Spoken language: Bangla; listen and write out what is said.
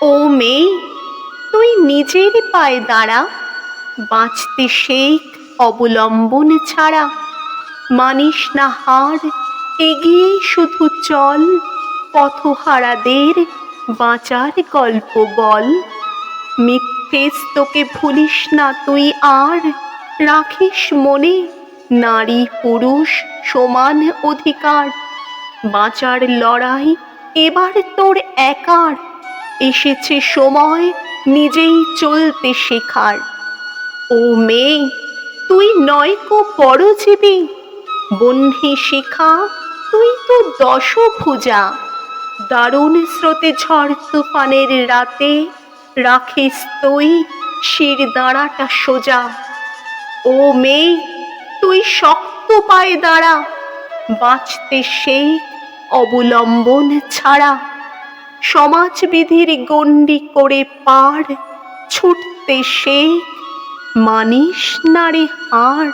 ও মেয়ে, তুই নিজের পায়ে দাঁড়া, বাঁচতে শেখ অবলম্বন ছাড়া। মানিস না হার, এগিয়ে শুধু চল, পথহারাদের বাঁচার গল্প বল। মিথ্যে তোকে ভুলিস না তুই আর, রাখিস মনে নারী পুরুষ সমান অধিকার। বাঁচার লড়াই এবার তোর একার, এসেছে সময় নিজেই চলতে শেখার। ও মেয়ে, তুই নয়কো পরজীবী, বহ্নি শিখা তুই তো দশভুজা। দারুণ স্রোতে ঝড় তুফানের রাতে, রাখিস তুই শির দাঁড়াটা সোজা। ও মেয়ে, তুই শক্ত পায়ে দাঁড়া, বাঁচতে শেখ অবলম্বন ছাড়া। সমাজবিধির গণ্ডি করে পার, ছুটতে শেখ, মানিস না রে হার।